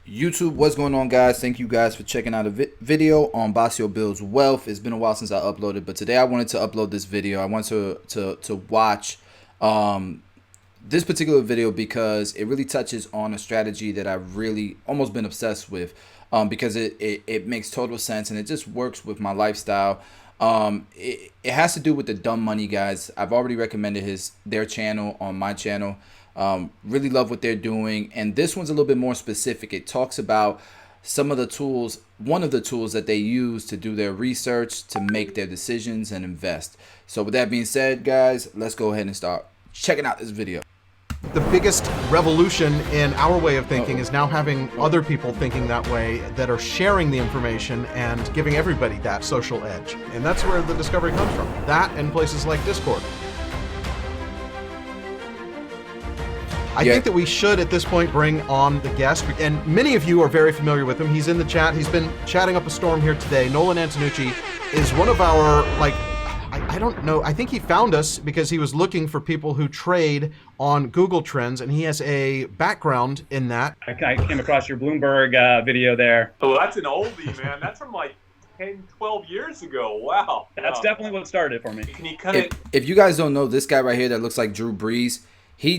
YouTube, what's going on, guys? Thank you guys for checking out a video on Basio Builds Wealth. It's been a while since I uploaded, but today I wanted to upload this video. I want to watch this particular video because it really touches on a strategy that I've really almost been obsessed with, because it makes total sense and it just works with my lifestyle. It has to do with the dumb money guys. I've already recommended their channel on my channel. Really love what they're doing, and this one's a little bit more specific. It talks about some of the tools, one of the tools that they use to do their research, to make their decisions and invest. So with that being said, guys, let's go ahead and start checking out this video. The biggest revolution in our way of thinking is now having other people thinking that way, that are sharing the information and giving everybody that social edge. And that's where the discovery comes from. That and places like Discord. I think that we should, at this point, bring on the guest. And many of you are very familiar with him. He's in the chat. He's been chatting up a storm here today. Nolan Antonucci is one of our, I don't know. I think he found us because he was looking for people who trade on Google Trends, and he has a background in that. I came across your Bloomberg video there. Oh, that's an oldie, man. That's from like 10, 12 years ago. Wow. That's definitely what started it for me. Can you cut it? If you guys don't know, this guy right here that looks like Drew Brees, he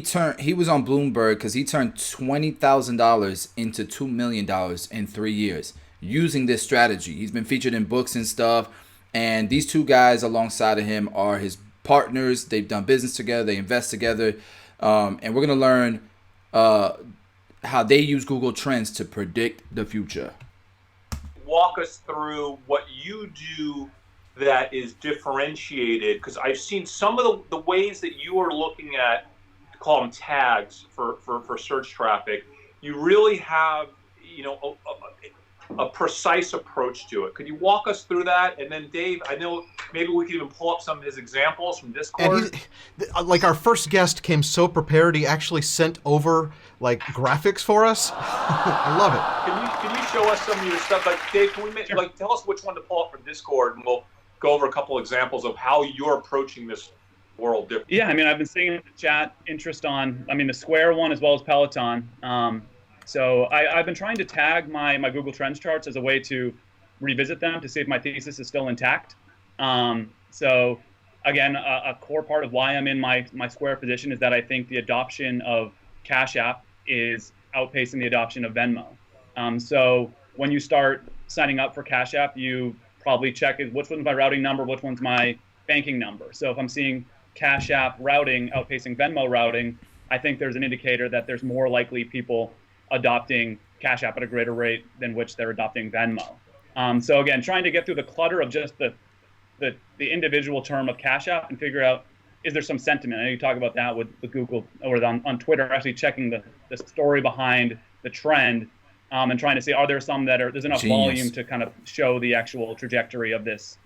was on Bloomberg because he turned $20,000 into $2 million in 3 years using this strategy. He's been featured in books and stuff. And these two guys alongside of him are his partners. They've done business together. They invest together. And we're going to learn how they use Google Trends to predict the future. Walk us through what you do that is differentiated, because I've seen some of the ways that you are looking at, call them tags for search traffic. You really have, a precise approach to it. Could you walk us through that? And then Dave, I know maybe we could even pull up some of his examples from Discord. And our first guest came so prepared, he actually sent over graphics for us. I love it. Can you show us some of your stuff? Dave, can we tell us which one to pull up from Discord, and we'll go over a couple examples of how you're approaching this world different. Yeah, I've been seeing in the chat interest on, the Square one as well as Peloton. So I've been trying to tag my Google Trends charts as a way to revisit them to see if my thesis is still intact. So again, a core part of why I'm in my Square position is that I think the adoption of Cash App is outpacing the adoption of Venmo. So when you start signing up for Cash App, you probably check which one's my routing number, which one's my banking number. So if I'm seeing Cash App routing outpacing Venmo routing, I think there's an indicator that there's more likely people adopting Cash App at a greater rate than which they're adopting Venmo. So again, trying to get through the clutter of just the individual term of Cash App and figure out, is there some sentiment? I know you talk about that with Google or on Twitter, actually checking the story behind the trend, and trying to see, are there some there's enough volume to kind of show the actual trajectory of this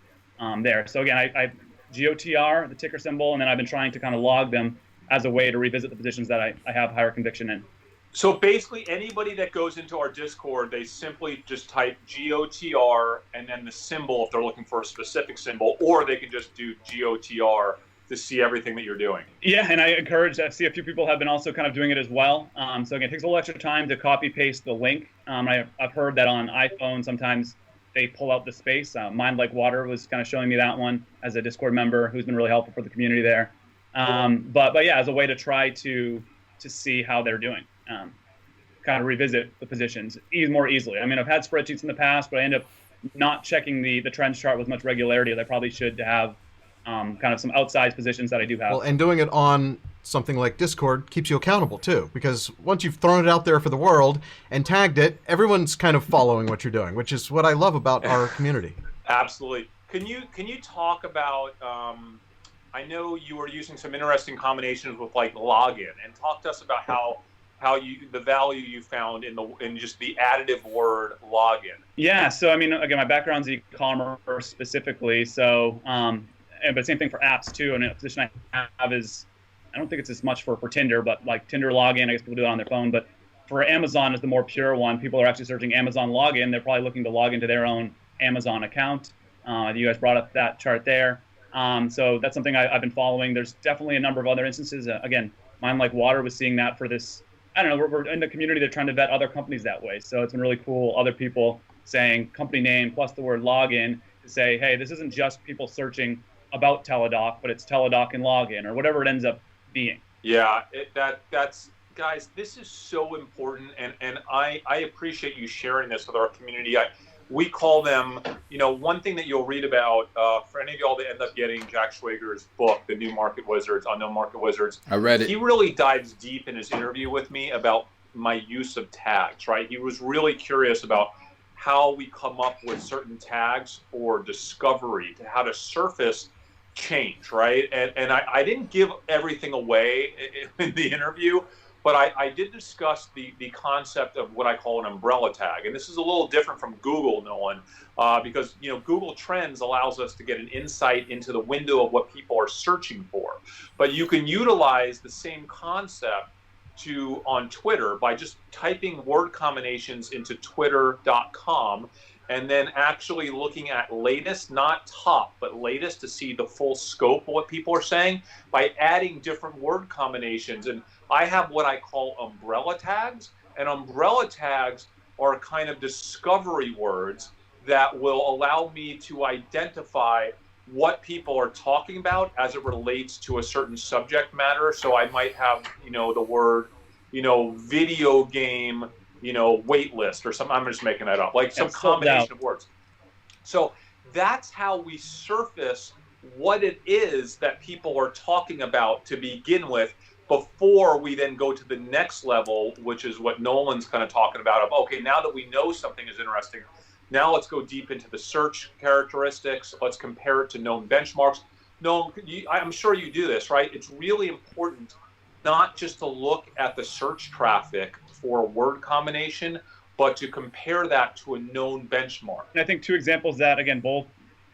there. So again, I GOTR, the ticker symbol, and then I've been trying to kind of log them as a way to revisit the positions that I have higher conviction in. So basically, anybody that goes into our Discord, they simply just type GOTR and then the symbol if they're looking for a specific symbol, or they can just do GOTR to see everything that you're doing. Yeah, and I see a few people have been also kind of doing it as well. So again, it takes a little extra time to copy paste the link. I've heard that on iPhone sometimes they pull out the space. Mind Like Water was kind of showing me that one as a Discord member who's been really helpful for the community there. But yeah, as a way to try to see how they're doing, kind of revisit the positions more easily. I've had spreadsheets in the past, but I end up not checking the trends chart with much regularity as I probably should to have kind of some outsized positions that I do have. Well, and doing it on something like Discord keeps you accountable too, because once you've thrown it out there for the world and tagged it, everyone's kind of following what you're doing, which is what I love about our community. Absolutely. Can you talk about? I know you were using some interesting combinations with login, and talk to us about how the value you found in just the additive word login. Yeah. So again, my background's e-commerce specifically. So but same thing for apps too. And a position I have is, I don't think it's as much for Tinder, but Tinder login, I guess people do it on their phone. But for Amazon is the more pure one. People are actually searching Amazon login. They're probably looking to log into their own Amazon account. You guys brought up that chart there. So that's something I've been following. There's definitely a number of other instances. Again, Mind Like Water was seeing that for this I don't know, we're in the community, they're trying to vet other companies that way. So it's been really cool. Other people saying company name plus the word login to say, hey, this isn't just people searching about Teladoc, but it's Teladoc and login or whatever it ends up being. Yeah, that's guys, this is so important, and I appreciate you sharing this with our community. We call them, one thing that you'll read about, for any of y'all that end up getting Jack Schwager's book, The New Market Wizards, Unknown Market Wizards. I read it. He really dives deep in his interview with me about my use of tags, right? He was really curious about how we come up with certain tags for discovery, to how to surface change, right? And I didn't give everything away in the interview, but I did discuss the concept of what I call an umbrella tag. And this is a little different from Google, Nolan, because Google Trends allows us to get an insight into the window of what people are searching for. But you can utilize the same concept on Twitter by just typing word combinations into twitter.com and then actually looking at latest, not top, but latest to see the full scope of what people are saying by adding different word combinations. And I have what I call umbrella tags, and umbrella tags are kind of discovery words that will allow me to identify what people are talking about as it relates to a certain subject matter. So I might have, the word, video game, wait list or something. I'm just making that up, like some combination of words. So that's how we surface what it is that people are talking about to begin with, before we then go to the next level, which is what Nolan's kind of talking about of, okay, now that we know something is interesting, now let's go deep into the search characteristics. Let's compare it to known benchmarks. No, I'm sure you do this, right? It's really important not just to look at the search traffic for a word combination, but to compare that to a known benchmark. And I think two examples that, again, both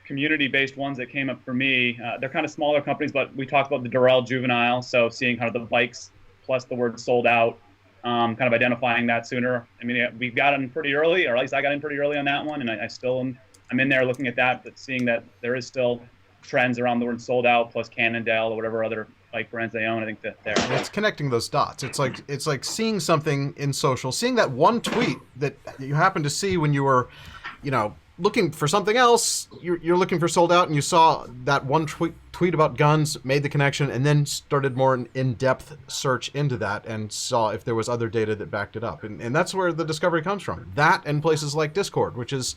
community-based ones that came up for me, they're kind of smaller companies, but we talked about the Durrell Juvenile, so seeing kind of the bikes plus the word sold out, kind of identifying that sooner. I mean, we got in pretty early, or at least I got in pretty early on that one, and I still I'm in there looking at that, but seeing that there is still trends around the word sold out plus Cannondale or whatever other bike brands they own. I think that there. It's connecting those dots. It's like seeing something in social, seeing that one tweet that you happened to see when you were, looking for something else. You're looking for sold out, and you saw that one tweet about guns, made the connection, and then started more in-depth search into that and saw if there was other data that backed it up. And that's where the discovery comes from. That and places like Discord, which is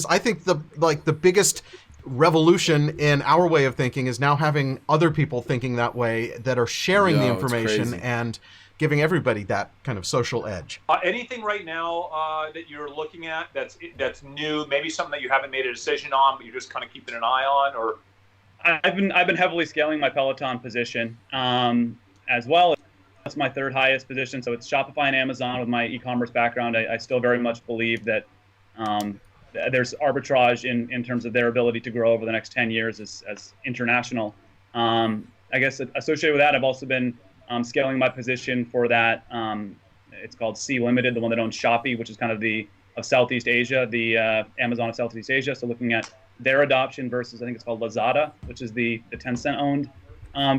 I think the biggest revolution in our way of thinking is now having other people thinking that way that are sharing the information and giving everybody that kind of social edge. Anything right now that you're looking at that's new, maybe something that you haven't made a decision on, but you're just kind of keeping an eye on, or? I've been heavily scaling my Peloton position as well. That's my third highest position. So it's Shopify and Amazon. With my e-commerce background, I still very much believe that there's arbitrage in terms of their ability to grow over the next 10 years as international. I guess associated with that, I've also been scaling my position for that. It's called C Limited, the one that owns Shopee, which is kind of Southeast Asia, the Amazon of Southeast Asia. So looking at their adoption versus, I think it's called Lazada, which is the Tencent owned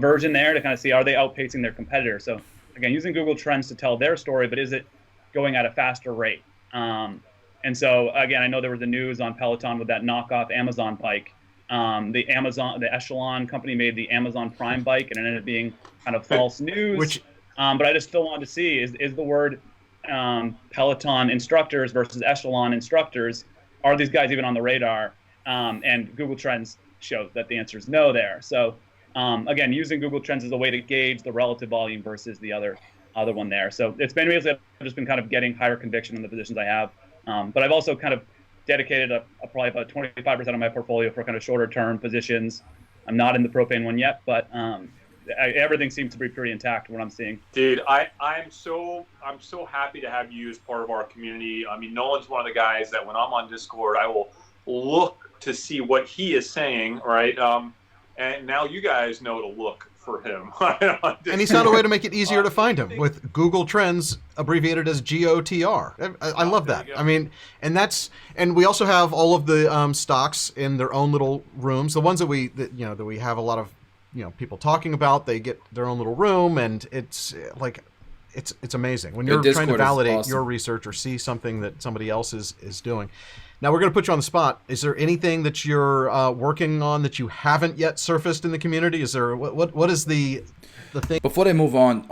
version there, to kind of see, are they outpacing their competitor? So again, using Google Trends to tell their story, but is it going at a faster rate? And so again, I know there was the news on Peloton with that knockoff Amazon bike. The Echelon company made the Amazon Prime bike, and it ended up being kind of false news. But I just still wanted to see, is the word Peloton instructors versus Echelon instructors, are these guys even on the radar? And Google Trends shows that the answer is no there. So again, using Google Trends as a way to gauge the relative volume versus the other one there. So it's been really, I've just been kind of getting higher conviction in the positions I have. But I've also kind of dedicated probably about 25% of my portfolio for kind of shorter term positions. I'm not in the propane one yet, but everything seems to be pretty intact what I'm seeing. Dude, I'm so happy to have you as part of our community. I mean, Nolan's one of the guys that when I'm on Discord, I will look to see what he is saying, right? And now you guys know to look for him. And he's found a way to make it easier to find him with Google Trends, abbreviated as GOTR. I love that. I mean, and we also have all of the stocks in their own little rooms. The ones that we have a lot of people talking about. They get their own little room, and it's it's amazing when you're trying to Discord is validate awesome. your research or see something that somebody else is doing. Now we're going to put you on the spot. Is there anything that you're working on that you haven't yet surfaced in the community? Is there what is the thing? Before they move on,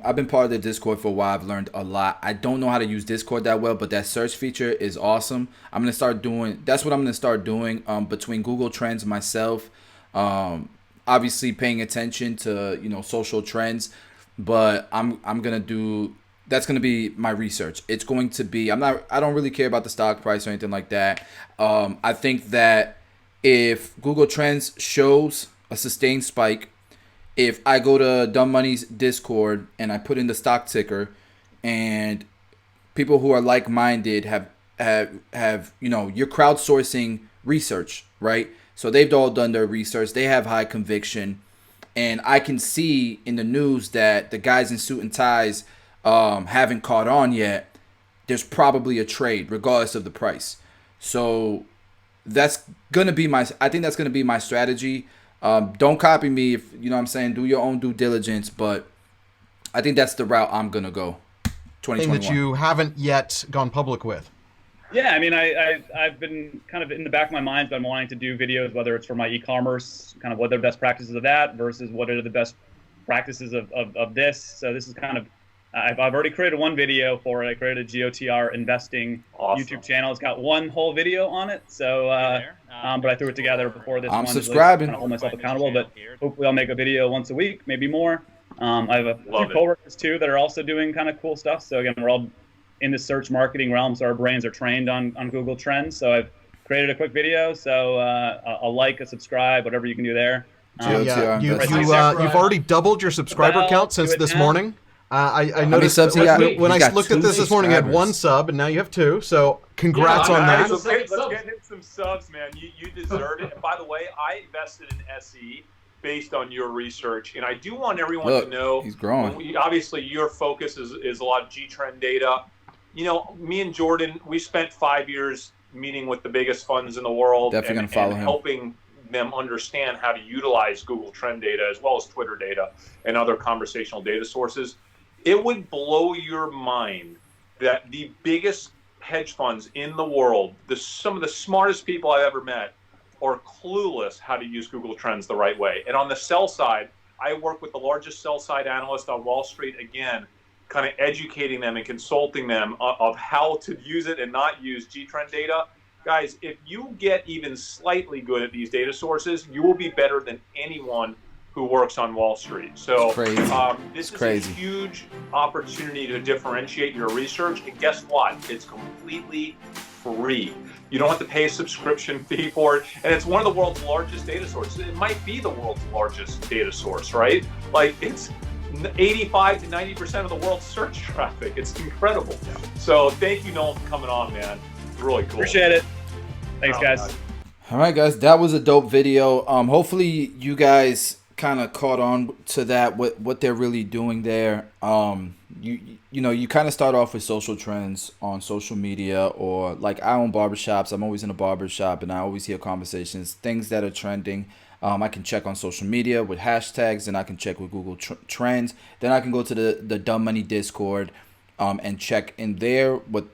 I've been part of the Discord for a while. I've learned a lot. I don't know how to use Discord that well, but that search feature is awesome. I'm gonna start doing. That's what I'm gonna start doing. Between Google Trends, myself, obviously paying attention to social trends, but I'm gonna do. That's gonna be my research. It's going to be. I don't really care about the stock price or anything like that. I think that if Google Trends shows a sustained spike, if I go to Dumb Money's Discord and I put in the stock ticker, and people who are like-minded have you're crowdsourcing research, right? So they've all done their research. They have high conviction, and I can see in the news that the guys in suit and ties haven't caught on yet. There's probably a trade, regardless of the price. So that's gonna be I think that's gonna be my strategy. Don't copy me if you know what I'm saying. Do your own due diligence, but I think that's the route I'm gonna go. 2021. Thing that you haven't yet gone public with. Yeah, I mean, I've been kind of in the back of my mind, been wanting to do videos, whether it's for my e-commerce, kind of what are the best practices of that versus what are the best practices of this. So this is kind of, I've already created one video for it. I created a GOTR investing YouTube channel. It's got one whole video on it. So, but I threw it together before this I'm one. subscribing. Kind of hold myself accountable, but hopefully I'll make a video once a week, maybe more. I have a few coworkers too that are also doing kind of cool stuff. So again, we're all in the search marketing realm, so our brains are trained on Google Trends. So I've created a quick video. So a like, a subscribe, whatever you can do there. You've already doubled your subscriber count since this morning. I noticed when I looked at this morning, I had 1 sub, and now you have 2. So congrats on that. Let's get him some subs, man. You deserve it. And by the way, I invested in SE based on your research, and I do want everyone to know. He's growing. Obviously, your focus is a lot of G-Trend data. Me and Jordan, we spent 5 years meeting with the biggest funds in the world and helping them understand how to utilize Google Trend data as well as Twitter data and other conversational data sources. It would blow your mind that the biggest hedge funds in the world, some of the smartest people I've ever met, are clueless how to use Google Trends the right way. And on the sell side, I work with the largest sell side analyst on Wall Street, again, kind of educating them and consulting them of how to use it and not use G-Trend data. Guys, if you get even slightly good at these data sources, you will be better than anyone who works on Wall Street. So this is a huge opportunity to differentiate your research. And guess what? It's completely free. You don't have to pay a subscription fee for it. And it's one of the world's largest data sources. It might be the world's largest data source, right? Like it's 85 to 90% of the world's search traffic. It's incredible. So thank you, Nolan, for coming on, man. It's really cool. Appreciate it. Thanks, guys. God. All right, guys, that was a dope video. Hopefully you guys kind of caught on to that, what they're really doing there. You kind of start off with social trends on social media, or like I own barbershops. I'm always in a barbershop and I always hear conversations, things that are trending. I can check on social media with hashtags, and I can check with Google Trends. Then I can go to the Dumb Money Discord and check in there what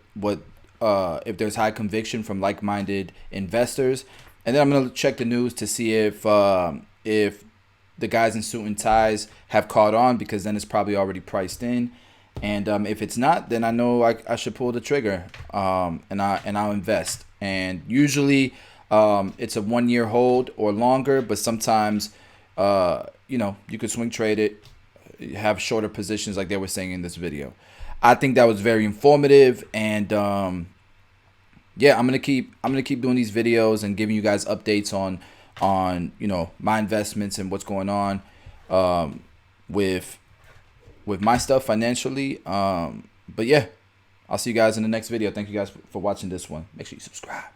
if there's high conviction from like-minded investors. And then I'm going to check the news to see if the guys in suit and ties have caught on, because then it's probably already priced in. And if it's not, then I know I should pull the trigger and I'll invest. And usually it's a 1-year hold or longer, but sometimes you could swing trade it, have shorter positions like they were saying in this video. I think that was very informative, and yeah, I'm gonna keep doing these videos and giving you guys updates on my investments and what's going on with my stuff financially. But yeah, I'll see you guys in the next video. Thank you guys for watching this one. Make sure you subscribe.